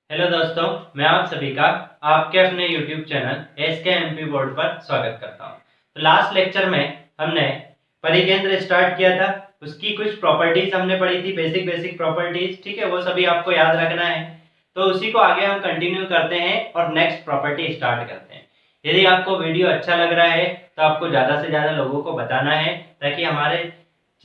Hello दोस्तों, मैं आप सभी का आपके अपने YouTube चैनल SKMP बोर्ड पर स्वागत करता हूं। तो लास्ट लेक्चर में हमने परिकेंद्र स्टार्ट किया था। उसकी कुछ प्रॉपर्टीज हमने पढ़ी थी, बेसिक प्रॉपर्टीज। ठीक है, वो सभी आपको याद रखना है। तो उसी को आगे हम कंटिन्यू करते हैं और नेक्स्ट प्रॉपर्टी स्टार्ट करते हैं। यदि आपको वीडियो अच्छा लग रहा है तो आपको ज़्यादा से ज़्यादा लोगों को बताना है, ताकि हमारे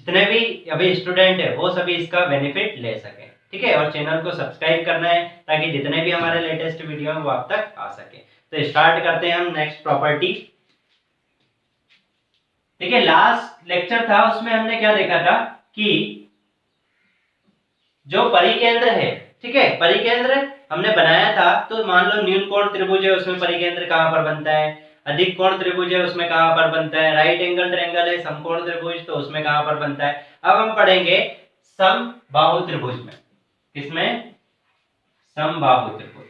जितने भी अभी स्टूडेंट है वो सभी इसका बेनिफिट ले सकें। ठीक है, और चैनल को सब्सक्राइब करना है ताकि जितने भी हमारे लेटेस्ट वीडियो हैं वो आप तक आ सके। तो स्टार्ट करते हैं हम नेक्स्ट प्रॉपर्टी। देखिए, लास्ट लेक्चर था उसमें हमने क्या देखा था कि जो परिकेंद्र है, ठीक है, परिकेंद्र हमने बनाया था। तो मान लो न्यून कोण त्रिभुज है, उसमें परिकेंद्र कहां पर बनता है। अधिक कोण त्रिभुज है, उसमें कहां पर बनता है। राइट एंगल ट्रायंगल है, समकोण त्रिभुज, तो उसमें कहां पर बनता है। अब हम पढ़ेंगे समबाहु त्रिभुज में। किसमें? समबाहु त्रिभुज।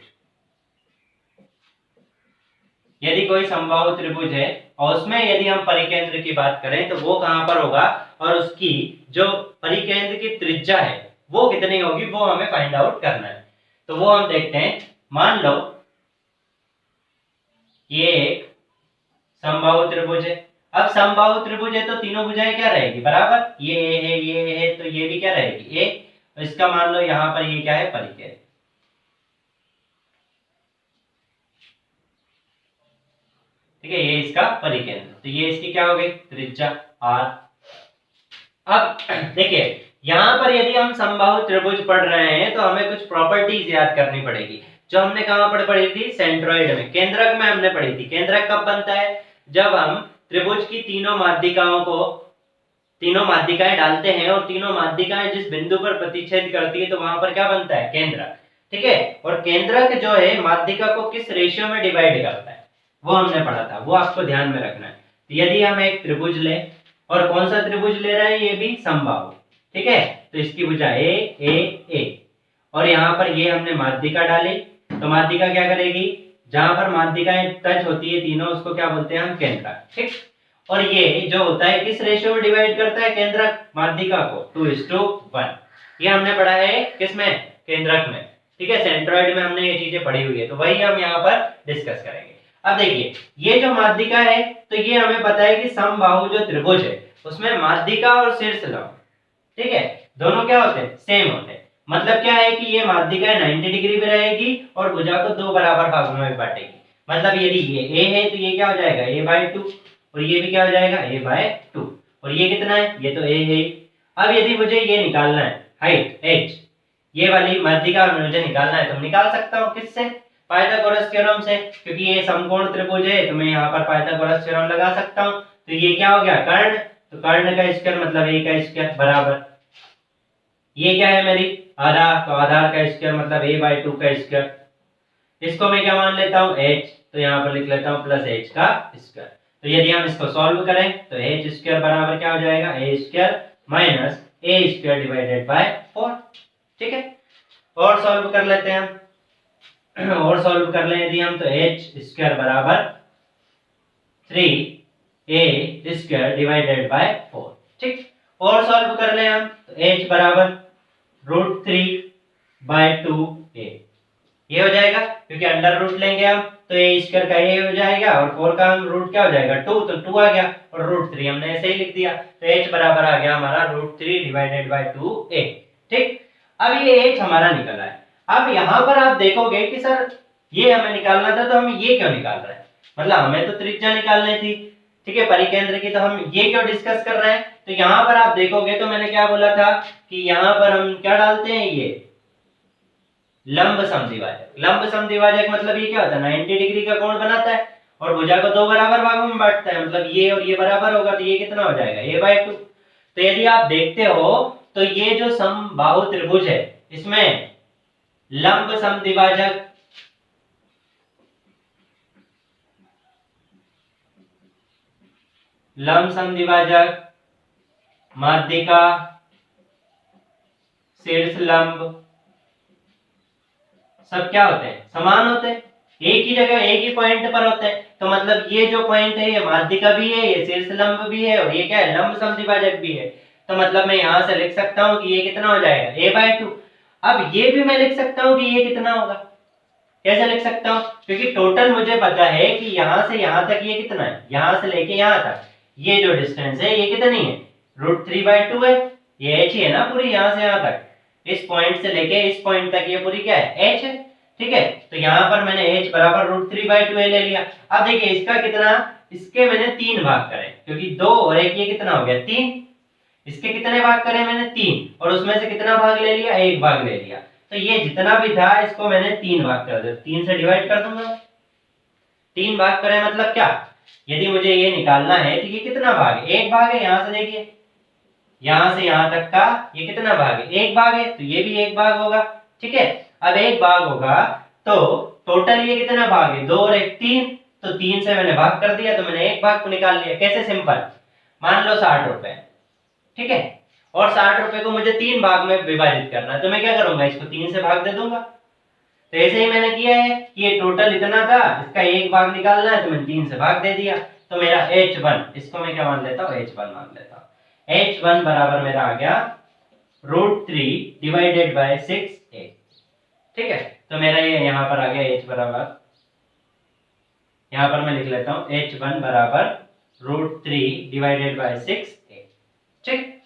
यदि कोई समबाहु त्रिभुज है और उसमें यदि हम परिकेंद्र की बात करें तो वो कहां पर होगा, और उसकी जो परिकेंद्र की त्रिज्या है वो कितनी होगी, वो हमें फाइंड आउट करना है। तो वो हम देखते हैं। मान लो ये एक समबाहु त्रिभुज है। अब समबाहु त्रिभुज है तो तीनों भुजाएं क्या रहेगी, बराबर। ये है, ये है, तो ये भी क्या रहेगी, ए। इसका मान लो यहां पर ये क्या है, परिकेंद्र। ठीक है, ये इसका परिकेंद्र, तो ये इसकी क्या हो गई, त्रिज्या आर। अब देखिए, यहां पर यदि हम समबाहु त्रिभुज पढ़ रहे हैं तो हमें कुछ प्रॉपर्टीज याद करनी पड़ेगी, जो हमने कहां पर पढ़ी थी, सेंट्रॉइड में, केंद्रक में हमने पढ़ी थी। केंद्रक कब बनता है, जब हम त्रिभुज की तीनों माध्यिकाएं डालते हैं और तीनों माध्यिकाएं जिस बिंदु पर प्रतिच्छेद करती है तो वहां पर क्या बनता है, केंद्रक। ठीक है, और केंद्रक जो है माध्यिका को किस रेशियो में डिवाइड करता है वो हमने पढ़ा था, वो आपको ध्यान में रखना है। तो यदि हम एक त्रिभुज लें, और कौन सा त्रिभुज ले रहे हैं, ये भी समबाहु। ठीक है, तो इसकी भुजा ए, और यहाँ पर ये हमने माध्यिका डाली, तो माध्यिका क्या करेगी, जहां पर माध्यिकाएं टच होती है तीनों, उसको क्या बोलते हैं हम, केंद्रक। ठीक, और ये जो होता है किस रेशियो में डिवाइड करता है केंद्रक माध्यिका को, 2:1। ये हमने पढ़ा है किसमें, केंद्रक में। ठीक है, सेंट्रॉइड में हमने ये चीजें पढ़ी हुई है, तो वही हम यहाँ पर डिस्कस करेंगे। अब देखिए, ये जो माध्यिका है, तो ये हमें पता है कि समबाहु जो त्रिभुज है उसमें माध्यिका और शीर्ष लंब, ठीक है, दोनों क्या होते हैं, सेम होते हैं। मतलब क्या है कि ये माध्यिका 90 डिग्री पे रहेगी और भुजा को दो बराबर भागों में बांटेगी। मतलब यदि ये a है तो ये क्या हो जाएगा, a/2, और ये भी क्या हो जाएगा, a/2, और ये कितना है, ये तो a है। अब यदि मुझे ये निकालना है, हाइट h, ये वाली माध्यिका मुझे निकालना है, तो निकाल सकता हूँ किससे, पाइथागोरस थ्योरम से, क्योंकि ये समकोण त्रिभुज है तो मैं यहाँ पर पाइथागोरस थ्योरम लगा सकता हूँ। तो ये क्या हो गया, कर्ण, तो कर्ण का स्क्वायर मतलब a का स्क्वायर बराबर, ये क्या है मेरी आधार, तो आधार का स्क्वायर मतलब a/2 का स्क्वायर। इसको मैं क्या मान लेता हूँ, h, तो यहाँ पर लिख लेता हूँ प्लस h का स्क्वायर। तो यदि हम इसको सॉल्व करें तो h स्क्वायर बराबर क्या हो जाएगा, a square minus a square divided by 4। ठीक है, और सॉल्व कर लेते हैं हम और सॉल्व कर लें यदि हम, तो h स्क्वायर बराबर 3a स्क्वायर डिवाइडेड बाय 4। ठीक, और सॉल्व कर लें हम, तो h बराबर √3/2a, ये हो जाएगा, क्योंकि अंडर रूट लेंगे हम तो a स्क्वायर का a हो जाएगा और 4 का हम रूट क्या हो जाएगा, 2, तो 2 आ गया, और √3 हमने ऐसे ही लिख दिया, तो h बराबर आ गया हमारा √3/2a। ठीक, अब ये h हमारा निकला है। अब यहाँ पर आप देखोगे कि सर ये हमें निकालना था, तो हम ये क्यों निकाल रहे हैं, मतलब हमें तो त्रिज्या निकालनी थी, ठीक है, परिकेंद्र की, तो हम ये क्यों डिस्कस कर रहे हैं। तो यहाँ पर आप देखोगे तो मैंने क्या बोला था कि यहाँ पर हम क्या डालते हैं, ये लंब समद्विभाजक। लंब समद्विभाजक मतलब ये क्या होता है, 90 डिग्री का कोण बनाता है और भुजा को दो बराबर भागों में बांटता है, मतलब ये और ये बराबर होगा, तो ये कितना हो जाएगा, a/2। तो यदि आप देखते हो तो ये जो समबाहु त्रिभुज है इसमें लंब समद्विभाजक, माध्यिका, शीर्ष लंब, सब क्या होते हैं, समान होते हैं, एक ही जगह एक ही पॉइंट पर होते हैं। तो मतलब ये जो पॉइंट है ये माध्यिका भी है, ये शीर्ष लंब भी है, और ये क्या है, लंब समद्विभाजक भी है। तो मतलब मैं यहां से लिख सकता हूं कि ये कितना हो जाएगा, a/2। अब ये भी मैं लिख सकता हूं कि ये कितना होगा, कैसे लिख सकता हूँ? क्योंकि टोटल मुझे पता है कि यहाँ से यहाँ तक ये कितना है, यहाँ से लेके यहाँ तक ये जो डिस्टेंस है ये कितनी है, √3/2 है। ये h ही है ना पूरी, यहाँ से यहाँ तक, इस पॉइंट से लेके इस पॉइंट तक ये पूरी क्या है, h है। ठीक है, तो यहाँ पर मैंने h बराबर √3/2 ले लिया। अब देखिए इसका कितना, इसके मैंने 3 भाग करे, क्योंकि 2 और 1 ये कितना हो गया 3। इसके कितने भाग करे मैंने 3, और उसमें से कितना भाग ले लिया, 1 भाग ले लिया। तो ये जितना भी था इसको मैंने 3 भाग कर दिया, 3 से डिवाइड कर दूंगा। 3 भाग करे मतलब क्या, यदि मुझे ये निकालना है तो ये कितना भाग है, 1 भाग है। यहाँ से देखिए, यहाँ से यहाँ तक का ये कितना भाग है, 1 भाग है, तो ये भी 1 भाग होगा। ठीक है, अब 1 भाग होगा तो टोटल ये कितना भाग है, 2 और 1 3, तो 3 से मैंने भाग कर दिया, तो मैंने 1 भाग को निकाल लिया। कैसे, सिंपल, मान लो 60 रुपए। ठीक है, और 60 रुपए को मुझे 3 भाग में विभाजित करना है, तो मैं क्या करूंगा, इसको 3 से भाग दे दूंगा। तो ऐसे ही मैंने किया है कि ये टोटल इतना था, इसका 1 भाग निकालना है, तो मैंने 3 से भाग दे दिया। तो मेरा h1, इसको मैं क्या मान लेता हूँ, h1 मान लेता हूँ। h1 बराबर मेरा आ गया √3/6a। ठीक है, तो मेरा ये यहाँ पर आ गया h बराबर, यहाँ पर मैं लिख लेता हूँ h1 बराबर √3/6a। ठीक,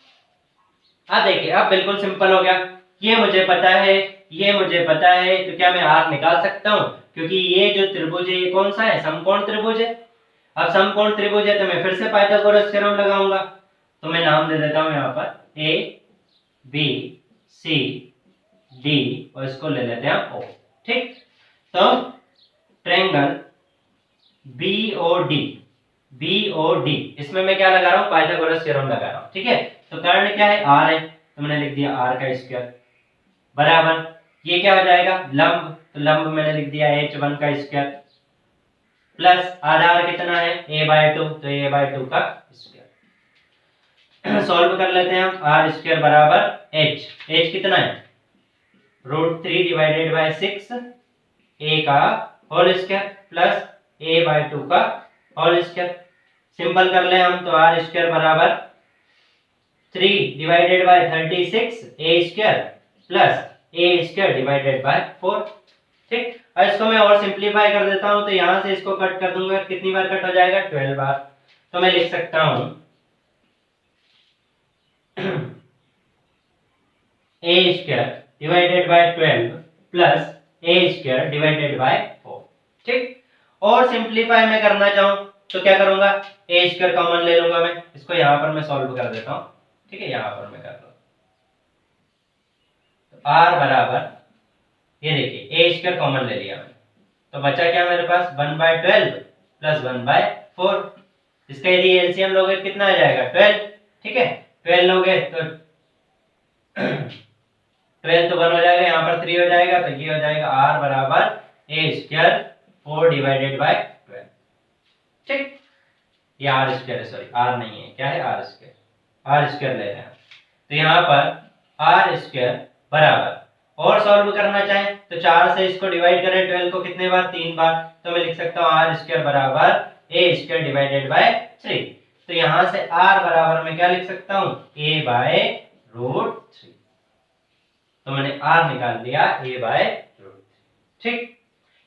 अब देखिए, अब बिल्कुल सिंपल हो गया। ये मुझे पता है, ये मुझे पता है, तो क्या मैं r निकाल सकता हूँ? क्योंकि ये जो त्रिभुज है ये कौन सा है, समकोण त्रिभुज है। अब समकोण त्रिभुज है तो मैं फिर से पाइथागोरस थ्योरम लगाऊंगा। तो मैं नाम दे देता हूँ यहाँ पर a b c d, और इसको ले लेते हैं o। ठीक, तो ट्रायंगल BOD, इसमें मैं क्या लगा रहा हूँ, पाइथागोरस थ्योरम लगा रहा हूँ। ठीक है, तो कर्ण क्या है, r है, तो मैंने लिख दिया r का स्क्वायर बराबर, ये क्या हो जाएगा, लंब, तो लंब मैंने लिख दिया h1 का स्क्वायर, प्लस आधार कितना है, a/2, तो a/2 का स्क्वायर। सॉल्व कर लेते हैं हम, r स्क्वायर बराबर h कितना है, √3/6 a का होल स्क्वायर प्लस a/2 का होल स्क्वायर। सिंपल कर ले हम, तो r स्क्वायर बराबर 3/36 a square plus a square divided by 4। ठीक, और इसको मैं और सिंपलीफाई कर देता हूं, तो यहां से इसको कट कर दूंगा, कितनी बार कट हो जाएगा, 12 बार। तो मैं लिख सकता हूं a square divided by 12 plus a square divided by 4। ठीक, और सिंपलीफाई मैं करना चाहूं तो क्या करूंगा, a स्क्वायर कॉमन ले लूंगा मैं, इसको यहां पर मैं सॉल्व कर देता हूं। ठीक है, यहां पर मैं कर रहा हूं, तो r बराबर, ये देखिए a स्क्वायर कॉमन ले लिया मैंने, तो बचा क्या मेरे पास, 1/12 प्लस 1/4। इसका यदि एलसीएम लोगे कितना आ जाएगा, 12। ठीक है, 12 लोगे तो 12 तो 1 हो जाएगा, यहाँ पर 3 हो जाएगा, तो ये हो जाएगा r बराबर a स्क्वायर 4/12। ठीक, ये r स्क्वायर है, सॉरी r नहीं है, क्या है, r स्क्वायर ले रहे हैं। तो यहाँ पर r स्क्वायर बराबर, और सॉल्व करना चाहें तो 4 से इसको डिवाइड करें, 12 को कितने बार, 3 बार, तो मैं लिख सकता हूँ r स्क्वायर बराबर a स्क्वायर डिवाइडेड बाय 3। तो यहाँ से r बराबर मैं क्या लिख सकता हूँ, a/√3। तो मैंने r निकाल दिया a/√3। ठीक,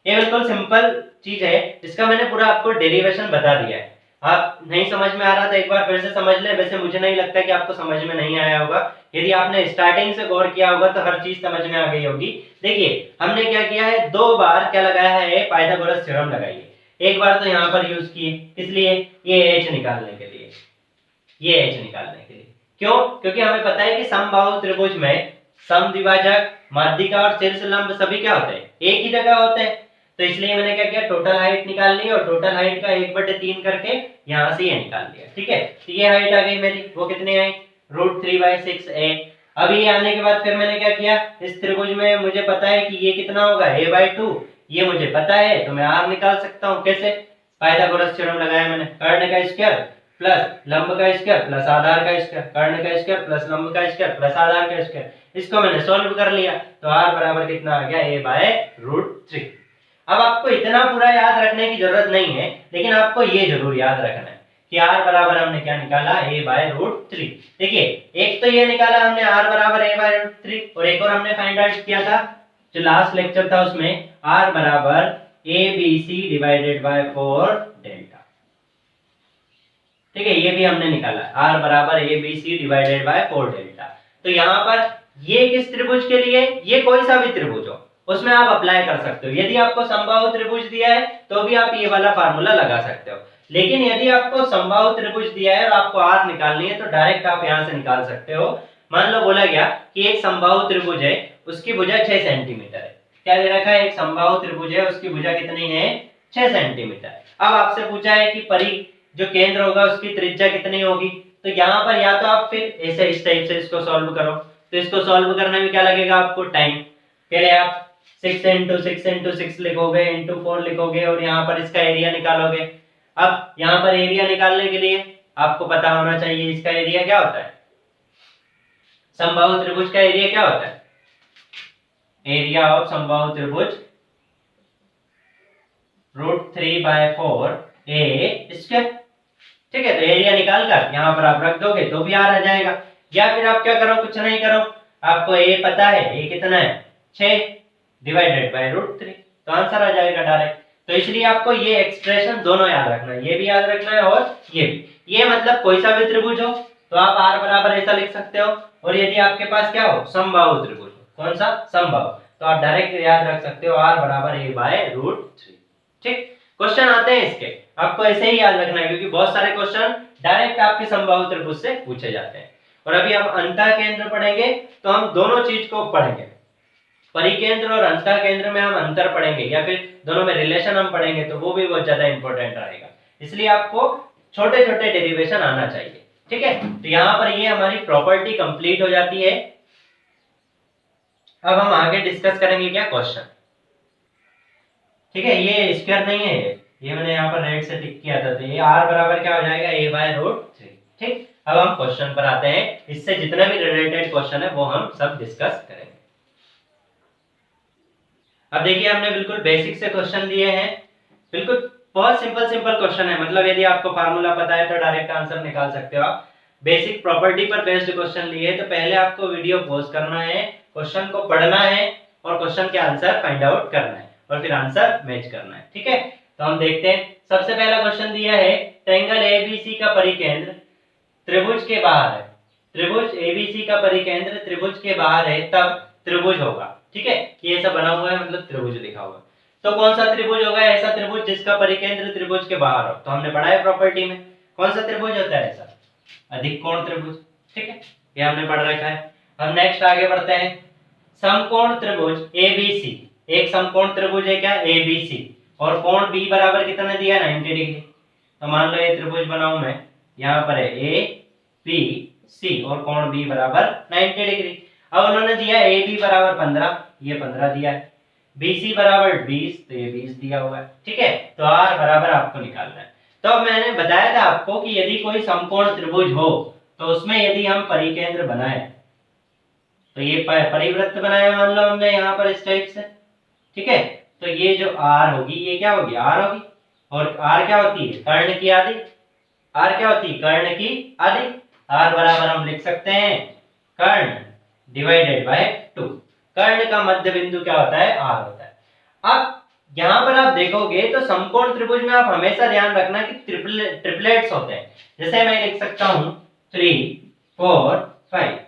ये बिल्कुल सिंपल चीज है, इसका मैंने पूरा आपको डेरिवेशन बता दिया है। आप नहीं समझ में आ रहा था, एक बार फिर से समझ ले। वैसे मुझे नहीं लगता कि आपको समझ में नहीं आया होगा, यदि आपने स्टार्टिंग से गौर किया होगा तो हर चीज समझ में आ गई होगी। देखिए हमने क्या किया है, 2 बार क्या लगाया है, पाइथागोरस थ्योरम लगाई है। एक बार तो यहाँ पर यूज किए, इसलिए ये h निकालने के लिए, ये h निकालने के लिए। क्यों? क्योंकि हमें पता है कि समबाहु त्रिभुज में समद्विभाजक, माध्यिका और शीर्ष लंब सभी क्या होते हैं, एक ही जगह होते हैं। तो इसलिए मैंने क्या किया, टोटल हाइट निकाल ली, और टोटल हाइट का 1/3 करके यहाँ से ये निकाल लिया। ठीक है, तो ये हाइट आ गई मेरी, वो कितनी आई, √3/6a। अब ये आने के बाद फिर मैंने क्या किया, इस त्रिभुज में मुझे पता है कि ये कितना होगा, a/2, ये मुझे पता है, तो मैं r निकाल सकता हूँ। कैसे, पाइथागोरस थ्योरम लगाया मैंने, कर्ण का स्क्वायर प्लस लंब का स्क्वायर प्लस आधार का स्क्वायर, कर्ण का स्क्वायर प्लस लंब का स्क्वायर प्लस आधार का स्क्वायर, इसको मैंने सॉल्व कर लिया, तो r बराबर कितना आ गया, a/√3। अब आपको इतना पूरा याद रखने की जरूरत नहीं है, लेकिन आपको ये जरूर याद रखना है कि r बराबर हमने क्या निकाला, a/√3। देखिए एक तो ये निकाला हमने r बराबर a/√3, और एक और हमने फाइंड आउट किया था जो लास्ट लेक्चर था उसमें r बराबर ABC डिवाइडेड बाय 4 डेल्टा। ठीक है, ये भी हमने निकाला, r बराबर ABC डिवाइडेड बाय 4 डेल्टा। तो यहाँ पर ये किस त्रिभुज के लिए, ये कोई सा भी त्रिभुज हो उसमें आप अप्लाई कर सकते हो। यदि आपको समबाहु त्रिभुज दिया है तो भी आप ये वाला फार्मूला लगा सकते हो, लेकिन यदि आपको समबाहु त्रिभुज दिया है और आपको r निकालनी है तो डायरेक्ट आप यहाँ से निकाल सकते हो। मान लो बोला गया कि एक समबाहु त्रिभुज है, उसकी भुजा 6 सेंटीमीटर है। क्या दे रखा है, एक समबाहु त्रिभुज है, उसकी भुजा कितनी है, 6 सेंटीमीटर। अब आपसे पूछा है कि परि जो केंद्र होगा उसकी त्रिज्या कितनी होगी, तो यहाँ पर या तो आप फिर ऐसे इस टाइप से इसको सॉल्व करो। तो इसको सॉल्व करने में क्या लगेगा आपको, टाइम। पहले आप 6 into 6 into 6 लिखोगे, into 4 लिखोगे और यहाँ पर इसका एरिया निकालोगे। अब यहाँ पर एरिया निकालने के लिए आपको पता होना चाहिए इसका एरिया क्या होता है, समबाहु त्रिभुज का एरिया क्या होता है, एरिया ऑफ समबाहु त्रिभुज √3/4 a स्क्वायर। ठीक है, तो एरिया निकाल कर यहाँ पर आप रख दोगे तो भी आ जाएगा। या फिर आप क्या करो, कुछ नहीं करो, आपको a पता है, a कितना है 6 डिवाइडेड बाय √3, तो आंसर आ जाएगा डायरेक्ट। तो इसलिए आपको ये एक्सप्रेशन दोनों याद रखना है, ये भी याद रखना है और ये भी। ये मतलब कोई सा भी त्रिभुज हो तो आप r बराबर ऐसा लिख सकते हो, और यदि आपके पास क्या हो, समबाहु त्रिभुज हो, कौन सा, समबाहु, तो आप डायरेक्ट याद रख सकते हो r बराबर a/√3। ठीक, क्वेश्चन आते हैं इसके, आपको ऐसे ही याद रखना है क्योंकि बहुत सारे क्वेश्चन डायरेक्ट आपके समबाहु त्रिभुज से पूछे जाते हैं। और अभी हम अंतः केंद्र पढ़ेंगे तो हम दोनों चीज को पढ़ेंगे, परिकेंद्र और अंतः केंद्र में हम अंतर पढ़ेंगे या फिर दोनों में रिलेशन हम पढ़ेंगे, तो वो भी बहुत ज्यादा इंपॉर्टेंट रहेगा। इसलिए आपको छोटे छोटे डेरिवेशन आना चाहिए। ठीक है, तो यहाँ पर ये हमारी प्रॉपर्टी कंप्लीट हो जाती है। अब हम आगे डिस्कस करेंगे क्या, क्वेश्चन। ठीक है, ये स्क्वायर नहीं है, ये मैंने यहाँ पर रेड से टिक किया था, तो ये r बराबर क्या हो जाएगा, a/√3। ठीक, अब हम क्वेश्चन पर आते हैं, इससे जितना भी रिलेटेड क्वेश्चन है वो हम सब डिस्कस करेंगे। अब देखिए हमने बिल्कुल बेसिक से क्वेश्चन लिए हैं, बिल्कुल बहुत सिंपल क्वेश्चन है, मतलब यदि आपको फार्मूला पता है तो डायरेक्ट आंसर निकाल सकते हो आप। बेसिक प्रॉपर्टी पर बेस्ड क्वेश्चन लिए, तो पहले आपको वीडियो पॉज करना है, क्वेश्चन को पढ़ना है और क्वेश्चन के आंसर फाइंड आउट करना है और फिर आंसर मैच करना है। ठीक है, तो हम देखते हैं। सबसे पहला क्वेश्चन दिया है, ट्रायंगल एबीसी का परिकेंद्र त्रिभुज के बाहर है, त्रिभुज एबीसी का परिकेंद्र त्रिभुज के बाहर है तब त्रिभुज होगा। ठीक है, ये ऐसा बना हुआ है, मतलब त्रिभुज लिखा हुआ है, तो कौन सा त्रिभुज होगा, ऐसा त्रिभुज जिसका परिकेंद्र त्रिभुज के बाहर हो। तो हमने पढ़ा है प्रॉपर्टी में, कौन सा त्रिभुज होता है ऐसा, अधिक कोण त्रिभुज। ठीक है, ये हमने पढ़ रखा है। हम नेक्स्ट आगे बढ़ते हैं, समकोण त्रिभुज एबीसी, एक समकोण त्रिभुज है क्या, एबीसी, और कोण बी बराबर कितना दिया, 90 डिग्री। तो मान लो ये त्रिभुज बनाऊं मैं, यहाँ पर है ए बी सी और कोण बी बराबर 90 डिग्री। अब उन्होंने दिया ए बी बराबर 15, ये 15 दिया है, बी सी बराबर 20, तो ये 20 दिया हुआ है। ठीक है, तो आर बराबर आपको निकालना है। तो अब मैंने बताया था आपको कि यदि कोई समकोण त्रिभुज हो तो उसमें यदि हम परिकेंद्र बनाए, तो ये परिवृत्त बनाया मान लो हमने यहाँ पर इस टाइप से। ठीक है, तो ये जो आर होगी ये क्या होगी, आर होगी, और आर क्या होती है, कर्ण की आधी, आर क्या होती है, कर्ण की आधी। आर बराबर हम लिख सकते हैं कर्ण डिवाइडेड बाय 2, कर्ण का मध्य बिंदु क्या होता है, आर होता है। अब यहाँ पर आप देखोगे तो समकोण त्रिभुज में आप हमेशा ध्यान रखना कि ट्रिपलेट्स होते हैं। जैसे मैं लिख सकता हूँ 3 4 5,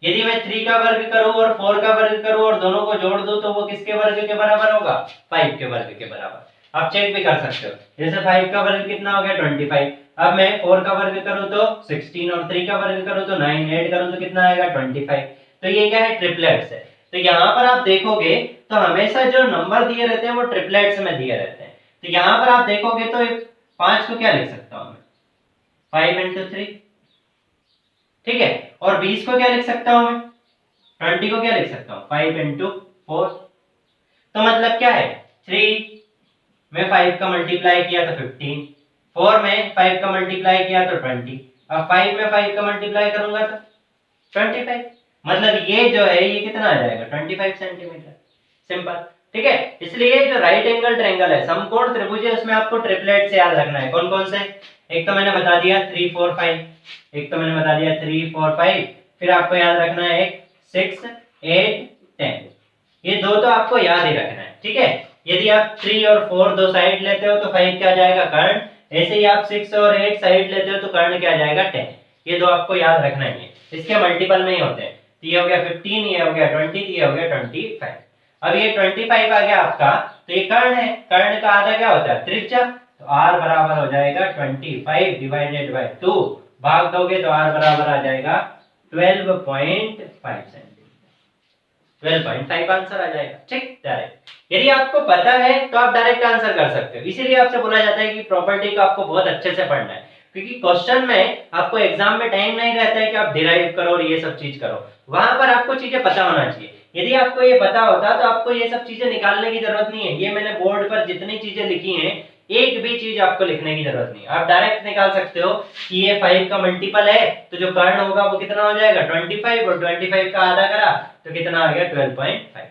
यदि मैं 3 का वर्ग करूं और 4 का वर्ग करूं और दोनों को जोड़ दूं तो वो किसके वर्ग के बराबर होगा, 5 के वर्ग के बराबर। आप चेक भी कर सकते हो, जैसे 5 का वर्ग कितना हो गया, 25। अब मैं 4 का वर्ग करूं तो 16 और 3 का वर्ग करूं तो 9, ऐड करूं तो कितना आएगा, 25। तो ये क्या है, ट्रिपलेट्स है। तो यहाँ पर आप देखोगे तो हमेशा जो नंबर दिए रहते हैं वो ट्रिपलेट्स में दिए रहते हैं। तो यहाँ पर आप देखोगे तो 5 को क्या लिख सकता हूँ मैं, 5 into 3। ठीक है, और 20 को क्या लिख सकता हूं मैं, 20 को क्या लिख सकता हूं, 5 into 4। तो मतलब क्या है, 3 में 5 का मल्टीप्लाई किया तो 15, 4 में 5 का मल्टीप्लाई किया तो 20, अब 5 में 5 का मल्टीप्लाई करूंगा तो 25। मतलब ये जो है ये कितना आ जाएगा, 25 सेंटीमीटर, सिंपल। ठीक है, इसलिए जो राइट एंगल ट्रायंगल है, समकोण त्रिभुज है, उसमें आपको ट्रिपलेट से याद रखना है। कौन कौन से, एक तो मैंने बता दिया 3 4 5, एक तो मैंने बता दिया 3 4 5, फिर आपको याद रखना है एक 6 8 10। ये दो तो आपको याद ही रखना है, ठीक है। यदि आप 3 और 4 दो साइड लेते हो तो 5 क्या आ जाएगा, कर्ण। ऐसे ही आप 6 और 8 साइड लेते हो तो कर्ण क्या आ जाएगा, 10। ये दो आपको याद रखना ही है, इसके मल्टीपल में ही होते हैं। तो ये हो गया 15, ये हो गया 20, ये हो गया 25। अब ये 25 आ गया आपका, तो ये कर्ण है, कर्ण का आधा क्या होता है, त्रिज्या। तो r बराबर हो जाएगा 25 डिवाइडेड बाय 2, भाग दोगे तो r बराबर आ जाएगा 12.5 सेंटीमीटर। 12.5 आंसर आ जाएगा, ठीक, डायरेक्ट। यदि आपको पता है तो आप डायरेक्ट आंसर कर सकते हो। इसीलिए आपसे बोला जाता है कि प्रॉपर्टी को आपको बहुत अच्छे से पढ़ना है, क्योंकि क्वेश्चन में आपको एग्जाम में टाइम नहीं रहता है कि आप डिराइव करो और ये सब चीज करो। वहां पर आपको चीजें पता होना चाहिए। यदि आपको ये पता होता तो आपको ये सब चीजें निकालने की जरूरत नहीं है। ये मैंने बोर्ड पर जितनी चीजें लिखी हैं, एक भी चीज आपको लिखने की जरूरत नहीं है। आप डायरेक्ट निकाल सकते हो कि ये 5 का मल्टीपल है, तो जो कर्ण होगा वो कितना हो जाएगा, 25, और 25 का आधा करा तो कितना आ गया, 12.5।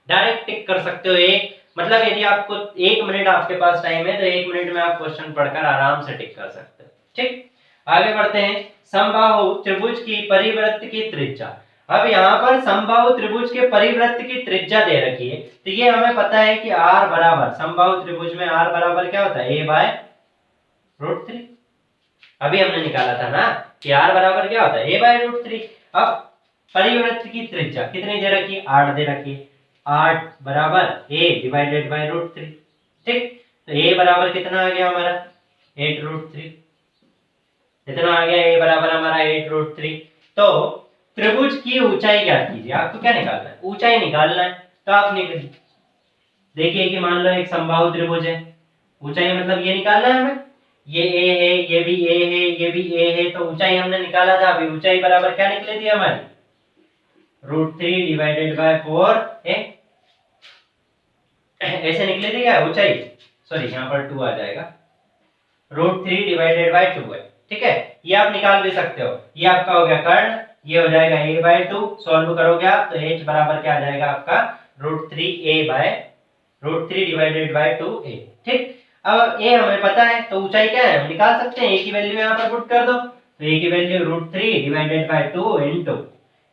डायरेक्ट टिक कर सकते हो एक, मतलब यदि आपको 1 मिनट आपके पास टाइम है तो 1 मिनट में आप क्वेश्चन पढ़कर आराम से टिक कर सकते हो, ठीक। आगे बढ़ते हैं। समबाहु त्रिभुज की परिवृत्त की त्रिज्या। अब यहाँ पर समबाहु त्रिभुज के परिवृत्त की त्रिज्या दे रखी है, तो ये हमें पता है कि r बराबर, समबाहु त्रिभुज में r बराबर क्या होता है, a/√3। अभी हमने निकाला था ना कि r बराबर क्या होता है, a/√3। अब परिवृत्त की त्रिज्या कितनी दे रखी है, 8 दे रखी है। 8 बराबर a डिवाइडेड बाय √3, ठीक। तो a बराबर कितना आ गया हमारा, 8√3। इतना आ गया, a बराबर हमारा 8√3। तो त्रिभुज की ऊंचाई ज्ञात कीजिए। आपको क्या निकालना है, ऊंचाई निकालना है। तो आप देखिए कि मान लो एक समबाहु त्रिभुज है, ऊंचाई मतलब ये निकालना है हमें, ये a है, ये भी a है, ये भी a है, तो ऊंचाई हमने निकाला था। अभी ऊंचाई बराबर क्या निकली थी हमारी, √3 डिवाइडेड बाय 4a। ऐसे निकले थे क्या ऊंचाई, सॉरी यहाँ पर 2 आ जाएगा, √3 डिवाइडेड बाय 2 है, ठीक है। ये आप निकाल भी सकते हो। ये आपका हो गया कर्ण, ये हो जाएगा a/2। सॉल्व करोगे आप तो h बराबर क्या आ जाएगा आपका, √3 डिवाइडेड बाय 2a, ठीक। अब a हमें पता है तो ऊंचाई क्या है, हम निकाल सकते हैं। a की वैल्यू यहाँ पर पुट कर दो, तो a की value √3 divided by 2 into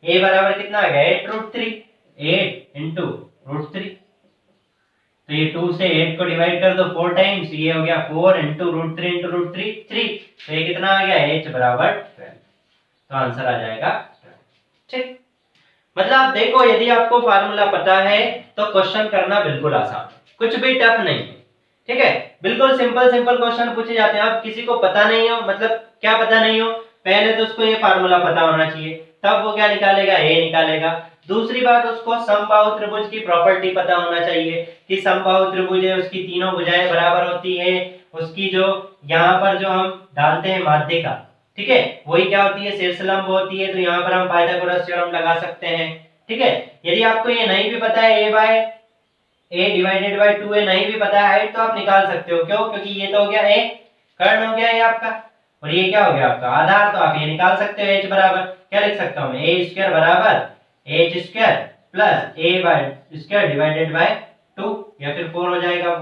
a बराबर कितना आ गया, 8√3, 8 इनटू √3। तो ये 2 से 8 को डिवाइड कर दो 4 टाइम्स, ये हो गया 4 इनटू √3 इनटू √3 3। तो ये कितना आ गया, h बराबर 12। तो आंसर आ जाएगा 12, ठीक। मतलब देखो, यदि आपको फार्मूला पता है तो क्वेश्चन करना बिल्कुल आसान, कुछ भी टफ नहीं है, ठीक है। बिल्कुल सिंपल सिंपल क्वेश्चन पूछे जाते हैं। अब किसी को पता नहीं हो, मतलब क्या पता नहीं हो, पहले तो उसको ये फार्मूला पता होना चाहिए, तब वो क्या निकालेगा, a निकालेगा। दूसरी बात, उसको समबाहु त्रिभुज की प्रॉपर्टी पता होना चाहिए कि समबाहु त्रिभुज है, उसकी तीनों भुजाएं बराबर होती है, उसकी जो यहाँ पर जो हम डालते हैं माध्यिका, ठीक है, वही क्या होती है, शीर्षलंब होती है। तो यहाँ पर हम पाइथागोरस थ्योरम लगा सकते हैं, ठीक है। यदि आपको ये नहीं भी पता है, a डिवाइडेड बाय 2a नहीं भी पता है तो आप निकाल सकते हो। क्यों, क्योंकि ये तो हो गया a, कर्ण हो गया ये आपका, और ये क्या हो गया आपका आधार। तो आप ये निकाल सकते हो। h बराबर क्या लिख सकता हूं मैं, a² बराबर h² plus a² divided by 2 या फिर 4 हो जाएगा वो।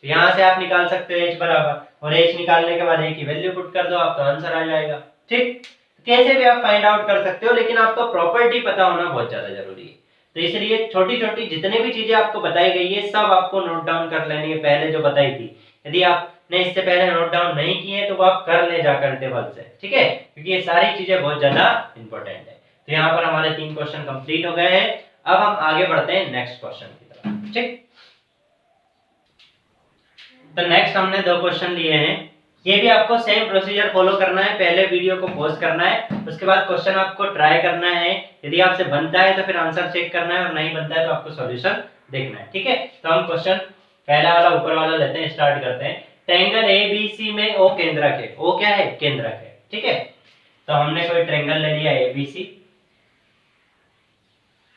तो यहाँ से आप निकाल सकते हो h बराबर, और h निकालने के बाद a की वैल्यू पुट कर दो, आपका आंसर आ जाएगा, ठीक। कैसे भी आप फाइंड आउट कर सकते हो, लेकिन आपको प्रॉपर्टी पता होना बहुत ज्यादा जरूरी है। तो इसलिए छोटी छोटी जितने भी चीजें आपको बताई गई है सब आपको नोट डाउन कर लेनी है, पहले जो बताई थी। यदि आपने इससे पहले नोट डाउन नहीं किए तो वो आप कर ले जाकर टेबल से, ठीक है, क्योंकि ये सारी चीजें बहुत ज्यादा इंपॉर्टेंट है। तो यहाँ पर हमारे 3 क्वेश्चन कंप्लीट हो गए हैं। अब हम आगे बढ़ते हैं नेक्स्ट क्वेश्चन की तरफ, ठीक। तो नेक्स्ट हमने 2 क्वेश्चन लिए हैं। ये भी आपको सेम प्रोसीजर फॉलो करना है। पहले वीडियो को पॉज करना है, उसके बाद क्वेश्चन आपको ट्राई करना है। यदि आपसे बनता है तो फिर आंसर चेक करना है, और नहीं बनता है तो आपको सॉल्यूशन देखना है, ठीक है। तो हम क्वेश्चन पहला वाला ऊपर वाला लेते हैं, स्टार्ट करते हैं। ट्रायंगल एबीसी में ओ केंद्रक है। ओ क्या है, केंद्रक है, ठीक है। तो हमने कोई ट्रायंगल ले लिया एबीसी।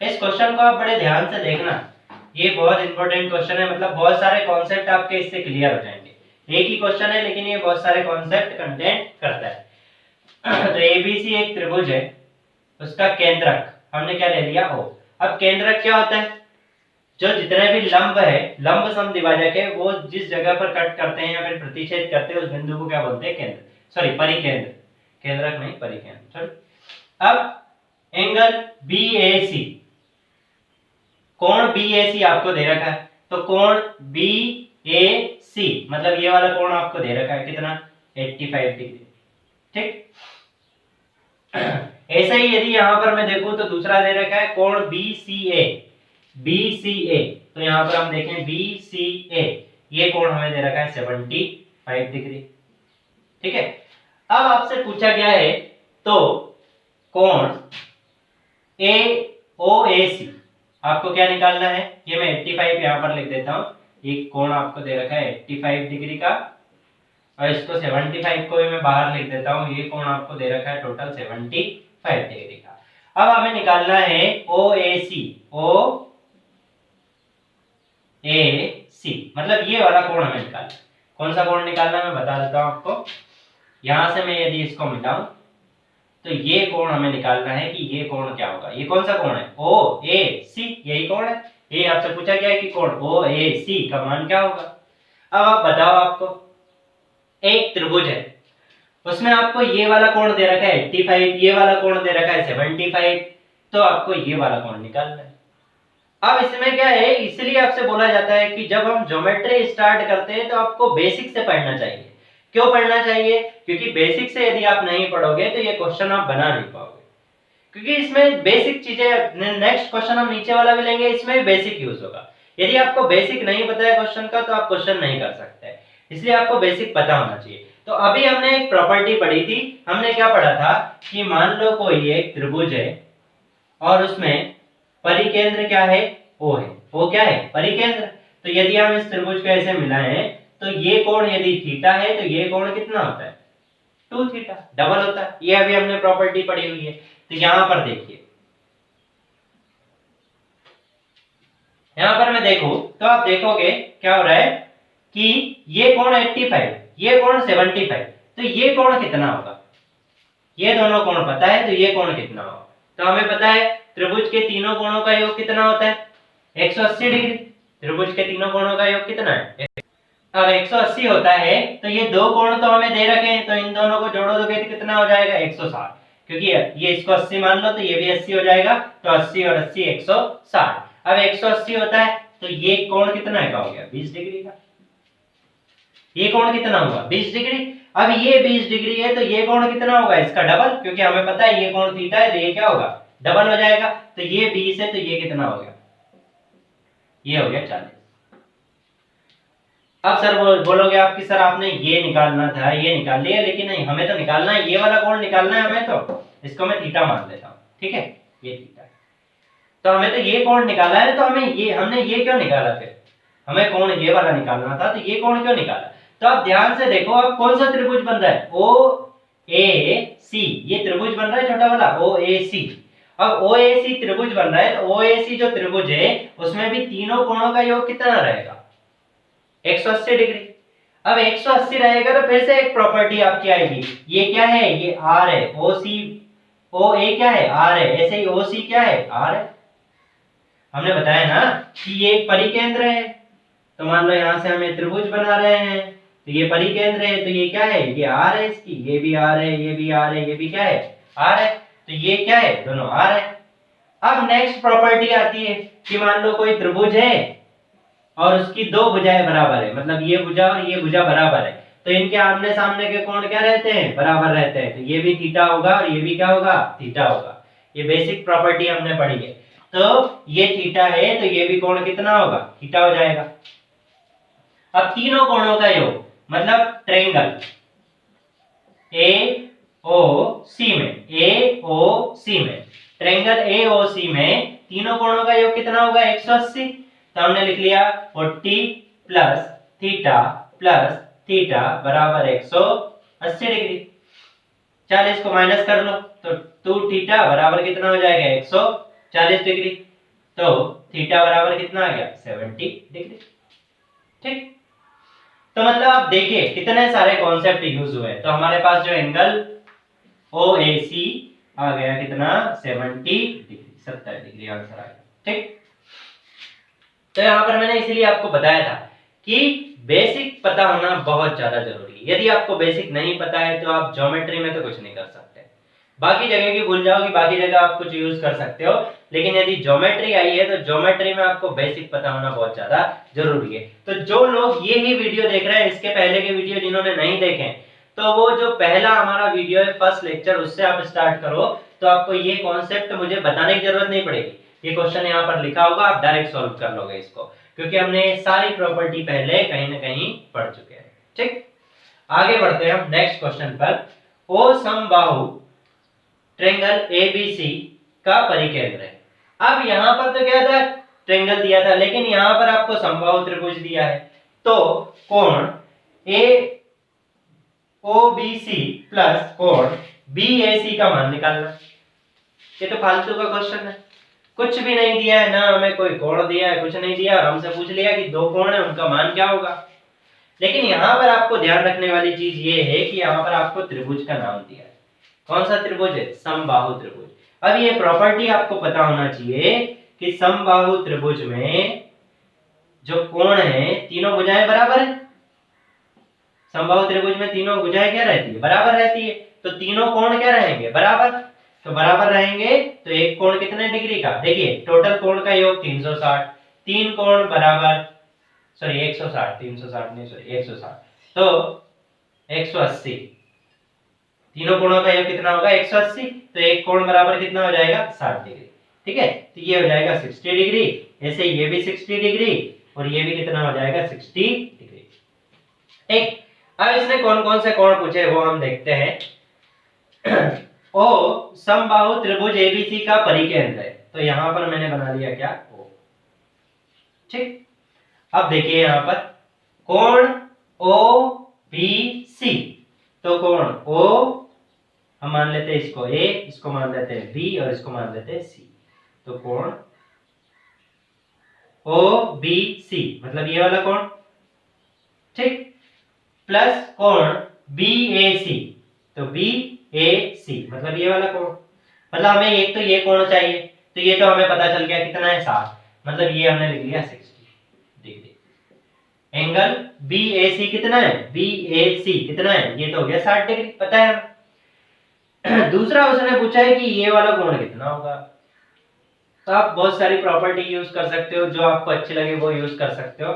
इस क्वेश्चन को आप बड़े ध्यान से देखना, ये बहुत इंपॉर्टेंट क्वेश्चन है। मतलब बहुत सारे कॉन्सेप्ट आपके इससे क्लियर हो जाएंगे। एक ही क्वेश्चन है लेकिन ये बहुत सारे कॉन्सेप्ट कंटेंट करता है। तो एबीसी एक त्रिभुज है, उसका केंद्रक हमने क्या ले लिया, ओ। अब केंद्रक क्या होता है, जो जितने भी लंब है, लंब समद्विभाजक है, वो जिस जगह पर कट करते हैं या फिर प्रतिच्छेद करते हैं उस बिंदु को क्या बोलते हैं, केंद्र, सॉरी परिकेंद्र, केंद्रक नहीं परिकेंद्र, सॉरी। अब एंगल बीएसी कोण BAC आपको दे रखा है, तो कोण BAC मतलब ये वाला कोण आपको दे रखा है कितना 85 डिग्री। ठीक, ऐसा ही यदि यहां पर मैं देखूं तो दूसरा दे रखा है कोण BCA, तो यहां पर हम देखें BCA ये कोण हमें दे रखा है 75 डिग्री। ठीक है, अब आपसे पूछा गया है तो कोण AOAC आपको क्या निकालना है, ये मैं 85 यहां पर लिख देता हूं, ये कोण आपको दे रखा है 85 डिग्री का, और इसको 75 को भी मैं बाहर लिख देता हूं, ये कोण आपको दे रखा है टोटल 75 डिग्री का। अब हमें निकालना है OAC, मतलब ये वाला कोण हमें निकालना है। कौन सा कोण निकालना है मैं बता देता हूं आपको। यहां से मैं यदि इसको मिटाऊं तो ये कोण हमें निकालना है कि ये कोण क्या होगा, ये कौन सा कोण है OAC, यही कोण है। ये आपसे पूछा गया है कि कोण OAC का मान क्या होगा। अब आप बताओ, आपको एक त्रिभुज है, उसमें आपको ये वाला कोण दे रखा है 85, ये वाला कोण दे रखा है 75, तो आपको ये वाला कोण निकालना है। अब इसमें क्या है, इसलिए आपसे बोला जाता है कि जब हम ज्योमेट्री स्टार्ट करते हैं तो आपको बेसिक से पढ़ना चाहिए। क्यों पढ़ना चाहिए, क्योंकि बेसिक से यदि आप नहीं पढ़ोगे तो ये क्वेश्चन आप बना नहीं पाओगे, क्योंकि इसमें बेसिक चीजें, नेक्स्ट क्वेश्चन हम नीचे वाला भी लेंगे, इसमें भी बेसिक यूज होगा। यदि आपको बेसिक नहीं पता है क्वेश्चन का तो आप क्वेश्चन नहीं कर सकते, इसलिए आपको बेसिक पता होना चाहिए। तो अभी हमने एक प्रॉपर्टी पढ़ी थी, हमने क्या पढ़ा था कि मान लो कोई एक त्रिभुज है और उसमें परिकेंद्र क्या है O है, O क्या है परिकेंद्र। तो यदि हम इस त्रिभुज को ऐसे मिलाएं तो ये कोण यदि थीटा है तो ये कोण कितना होता है 2 थीटा, डबल होता है। ये अभी हमने प्रॉपर्टी पढ़ी हुई है। तो यहां पर देखिए, यहां पर मैं देखूं तो आप देखोगे क्या हो रहा है कि ये कोण 85, ये कोण 75, तो ये कोण कितना होगा, ये दोनों कोण पता है तो ये कोण कितना होगा। तो हमें पता है त्रिभुज के तीनों कोणों का योग कितना होता है 180 डिग्री। त्रिभुज के तीनों कोणों का योग कितना है, अब 180 होता है तो ये दो कोण तो हमें दे रखे हैं, तो इन दोनों को जोड़ो दोगे तो कितना हो जाएगा 160, क्योंकि ये इसको 80 मान लो तो ये भी 80 हो जाएगा, तो 80 और 80 160। अब 180 होता है तो ये कोण कितना का हो गया 20 डिग्री का, ये कोण कितना होगा 20 डिग्री। अब ये 20 डिग्री है तो ये कोण कितना होगा इसका डबल, क्योंकि हमें पता है ये कोण थीटा है तो ये क्या होगा डबल हो जाएगा। तो ये 20 है तो ये कितना हो गया, ये हो गया 40। अब सर बोलोगे आप कि सर आपने ये निकालना था, ये निकाल लिया, लेकिन नहीं, हमें तो निकालना है ये वाला कोण निकालना है हमें, तो इसको मैं थीटा मान लेता हूं। ठीक है, ये थीटा है, तो हमें तो ये कोण निकाला है, तो हमने ये क्यों निकाला, फिर हमें कोण ये वाला निकालना था तो ये कोण क्यों निकाला। तो आप ध्यान से देखो, अब कौन सा त्रिभुज बन रहा है OAC, ये त्रिभुज बन रहा है छोटा वाला OAC। अब OAC त्रिभुज बन रहा है तो OAC जो त्रिभुज है उसमें भी तीनों कोणों का योग कितना रहेगा 180 डिग्री। अब 180 रहेगा तो फिर से एक प्रॉपर्टी आपकी आएगी, ये क्या है ये R है, OA क्या है R है, ऐसे ही OC क्या है R है। हमने बताया ना कि ये एक परिकेंद्र है, तो मान लो यहां से हम त्रिभुज बना रहे हैं तो ये परिकेंद्र है, तो ये क्या है ये R है, इसकी ये भी R है, ये भी R है, ये भी क्या है R है, तो ये क्या है दोनों R है। अब नेक्स्ट प्रॉपर्टी आती है कि मान लो कोई त्रिभुज है और उसकी दो भुजाएं बराबर है, मतलब ये भुजा और ये भुजा बराबर है, तो इनके आमने सामने के कोण क्या रहते हैं बराबर रहते हैं, तो ये भी थीटा होगा और ये भी क्या होगा थीटा होगा। ये बेसिक प्रॉपर्टी हमने पढ़ी है, तो ये थीटा है तो ये भी कोण कितना होगा थीटा हो जाएगा। अब तीनों कोणों का योग मतलब ट्रायंगल AOC में ट्रायंगल AOC में तीनों कोणों का योग कितना होगा 180। तो हमने लिख लिया 40 प्लस थीटा बराबर 180 डिग्री। चल इसको माइनस कर लो तो 2 थीटा बराबर कितना हो जाएगा 140 डिग्री, तो थीटा बराबर कितना आ गया 70 डिग्री। ठीक, तो मतलब आप देखिए कितने सारे कॉन्सेप्ट यूज हुए। तो हमारे पास जो एंगल OAC आ गया कितना 70 डिग्री आंसर आ गया। ठीक, तो यहाँ पर मैंने इसलिए आपको बताया था कि बेसिक पता होना बहुत ज्यादा जरूरी है। यदि आपको बेसिक नहीं पता है तो आप ज्योमेट्री में तो कुछ नहीं कर सकते। बाकी जगह की भूल जाओगी, बाकी जगह आप कुछ यूज कर सकते हो, लेकिन यदि ज्योमेट्री आई है तो ज्योमेट्री में आपको बेसिक पता होना बहुत ज्यादा जरूरी है। तो जो लोग ये ही वीडियो देख रहे हैं, इसके पहले के वीडियो जिन्होंने नहीं देखे, तो वो जो पहला हमारा वीडियो है फर्स्ट लेक्चर, उससे आप स्टार्ट करो, तो आपको ये कॉन्सेप्ट मुझे बताने की जरूरत नहीं पड़ेगी। ये क्वेश्चन यहाँ पर लिखा होगा, आप डायरेक्ट सॉल्व कर लोगे इसको, क्योंकि हमने सारी प्रॉपर्टी पहले कहीं ना कहीं पढ़ चुके हैं। ठीक, आगे बढ़ते हैं हम नेक्स्ट क्वेश्चन पर। ओ समबाहु ट्रायंगल एबीसी का परिकेंद्र है। अब यहां पर तो क्या था, ट्रायंगल दिया था, लेकिन यहां पर आपको समबाहु त्रिभुज दिया है, तो कोण ए ओबीसी प्लस कोण बीएसी का मान निकालना। ये तो फालतू का क्वेश्चन है, कुछ भी नहीं दिया है, ना हमें कोई कोण दिया है, कुछ नहीं दिया, और हमसे पूछ लिया कि दो कोण है उनका मान क्या होगा। लेकिन यहाँ पर आपको ध्यान रखने वाली चीज ये है कि यहाँ पर आपको त्रिभुज का नाम दिया है। कौन सा त्रिभुज है? समबाहु त्रिभुज। अब ये प्रॉपर्टी आपको पता होना चाहिए कि समबाहु त्रिभुज में जो कोण है तीनों भुजाएं बराबर है। समबाहु त्रिभुज में तीनों भुजाएं क्या रहती है? बराबर रहती है। तो तीनों कोण क्या रहेंगे? बराबर। तो बराबर रहेंगे तो एक कोण कितने डिग्री का? देखिए टोटल कोण का योग 360, तीन कोण बराबर, सॉरी 160, 360 नहीं सॉरी 160, तो 180। तीनों कोणों का योग कितना होगा? 180। तो एक कोण बराबर कितना हो जाएगा? 60 डिग्री। ठीक है, तो ये हो जाएगा 60 डिग्री, ऐसे ये भी 60 डिग्री, और ये भी कितना हो जाएगा? 60 डिग्री। ठीक, अब इसने कौन कौन से कोण पूछे वो हम देखते हैं। ओ समबाहु त्रिभुज एबीसी का परिकेंद्र है, तो यहां पर मैंने बना लिया क्या? ओ। ठीक, अब देखिए यहां पर कोण ओ बी सी, तो कोण ओ हम मान लेते हैं इसको ए, इसको मान लेते हैं बी, और इसको मान लेते हैं सी। तो कोण ओ बी सी मतलब ये वाला कोण, ठीक, प्लस कोण बी ए सी, तो बी ए सी मतलब ये वाला कोण। मतलब हमें एक तो ये कोण चाहिए, तो ये तो हमें पता चल गया कितना है? 60, मतलब ये हमने लिख लिया 60 डिग्री। एंगल बी ए सी कितना है? बी ए सी कितना है? ये तो हो गया 60 डिग्री, पता है हमें। दूसरा उसने पूछा है कि ये वाला कोण कितना होगा। तो आप बहुत सारी प्रॉपर्टी यूज कर सकते हो, जो आपको अच्छी लगे वो यूज कर सकते हो।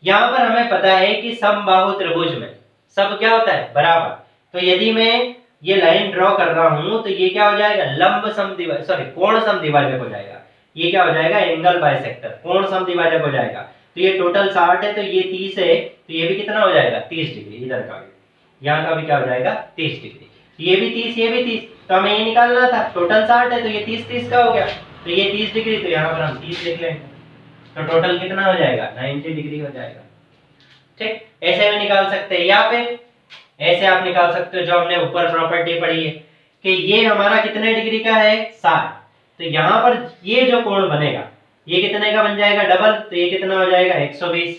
यहां पर हमें पता है कि समबाहु त्रिभुज में सब क्या होता है? बराबर। तो यदि मैं ये लाइन ड्रॉ कर रहा हूं तो ये क्या हो जाएगा? लंब समद्विभाजक, सॉरी कोण समद्विभाजक हो जाएगा। ये क्या हो जाएगा? एंगल बाइसेक्टर, कोण समद्विभाजक हो जाएगा। तो ये टोटल 60 है, तो ये 30 है, तो ये भी कितना हो जाएगा? 30 डिग्री। इधर का भी, यहाँ का भी क्या हो जाएगा? 30 डिग्री। ये भी 30, ये भी 30, तो हमें ये निकालना था। टोटल 60 है, तो ये 30 30 का हो गया, तो ये 30 डिग्री, तो यहाँ पर हम 30 लिख लेंगे, तो टोटल कितना हो जाएगा? 90 डिग्री हो जाएगा। ठीक, ऐसे भी निकाल सकते हैं, या फिर ऐसे आप निकाल सकते हो जो हमने ऊपर प्रॉपर्टी पढ़ी है कि ये हमारा कितने डिग्री का है? 60। तो यहाँ पर ये जो कोण बनेगा ये कितने का बन जाएगा? डबल, तो ये कितना हो जाएगा? 120।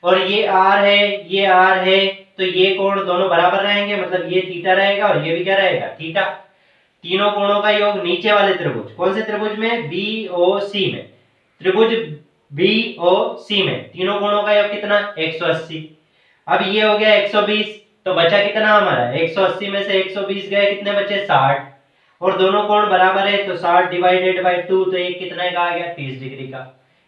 और ये आर है, ये आर है, तो ये कोण दोनों बराबर रहेंगे, मतलब ये थीटा रहेगा और ये भी क्या रहेगा? थीटा। तीनों कोणों का योग नीचे वाले त्रिभुज, कौन से त्रिभुज में? बी ओ सी में, त्रिभुज बी ओ सी में तीनों कोणों का योग कितना? 180। अब ये हो गया 120, तो बचा कितना हमारा? 180 में से 120 गए, कितने बचे? 60। और दोनों कोण बराबर है, तो 60 डिवाइडेड बाय 2, तो एक कितने का आ गया? 30 डिग्री का।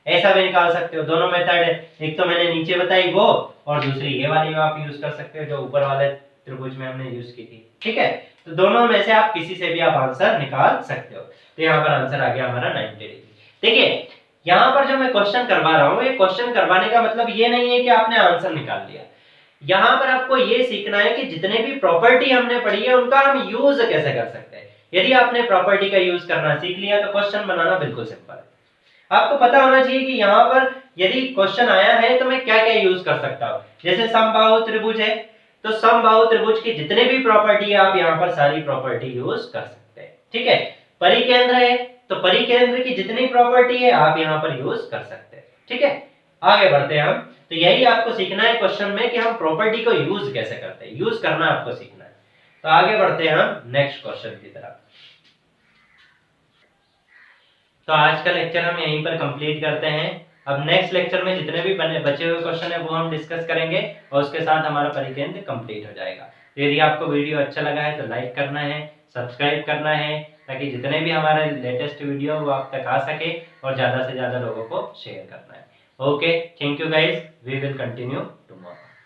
ऐसा भी निकाल सकते हो, दोनों मेथड है, एक तो मैंने नीचे बताई वो, और दूसरी ये वाली आप यूज कर सकते हो जो ऊपर वाले त्रिभुज में हमने यूज की थी। ठीक है, तो दोनों में से आप किसी से भी आप आंसर निकाल सकते हो। तो यहाँ पर आंसर आ गया हमारा 90 डिग्री। देखिए यहाँ पर जो मैं क्वेश्चन करवा रहा हूँ, ये क्वेश्चन करवाने का मतलब ये नहीं है कि आपने आंसर निकाल लिया। यहाँ पर आपको ये सीखना है कि जितने भी प्रॉपर्टी हमने पढ़ी है उनका हम यूज कैसे कर सकते हैं। यदि आपने प्रॉपर्टी का यूज करना सीख लिया तो क्वेश्चन बनाना बिल्कुल सिंपल है। आपको पता होना चाहिए कि यहाँ पर यदि क्वेश्चन आया है तो मैं क्या क्या यूज कर सकता हूँ। जैसे समबाहु त्रिभुज है, तो समबाहु त्रिभुज की जितने भी प्रॉपर्टी है आप यहाँ पर सारी प्रॉपर्टी यूज कर सकते हैं। ठीक है, परिकेंद्र है, तो परिकेंद्र की जितनी प्रॉपर्टी है आप यहाँ पर यूज कर सकते हैं। ठीक है, आगे बढ़ते हैं हम। तो यही आपको सीखना है क्वेश्चन में कि हम प्रॉपर्टी को यूज कैसे करते हैं, यूज करना आपको सीखना है। तो आगे बढ़ते हैं हम नेक्स्ट क्वेश्चन की तरफ। तो आज का लेक्चर हम यहीं पर कंप्लीट करते हैं। अब नेक्स्ट लेक्चर में जितने भी बचे हुए क्वेश्चन है वो हम डिस्कस करेंगे, और उसके साथ हमारा परिकेंद्र कंप्लीट हो जाएगा। तो यदि आपको वीडियो अच्छा लगा है तो लाइक करना है, सब्सक्राइब करना है, ताकि जितने भी हमारे लेटेस्ट वीडियो वो आप तक आ सके और ज़्यादा से ज़्यादा लोगों को शेयर करना है। Okay, thank you guys, we will continue tomorrow.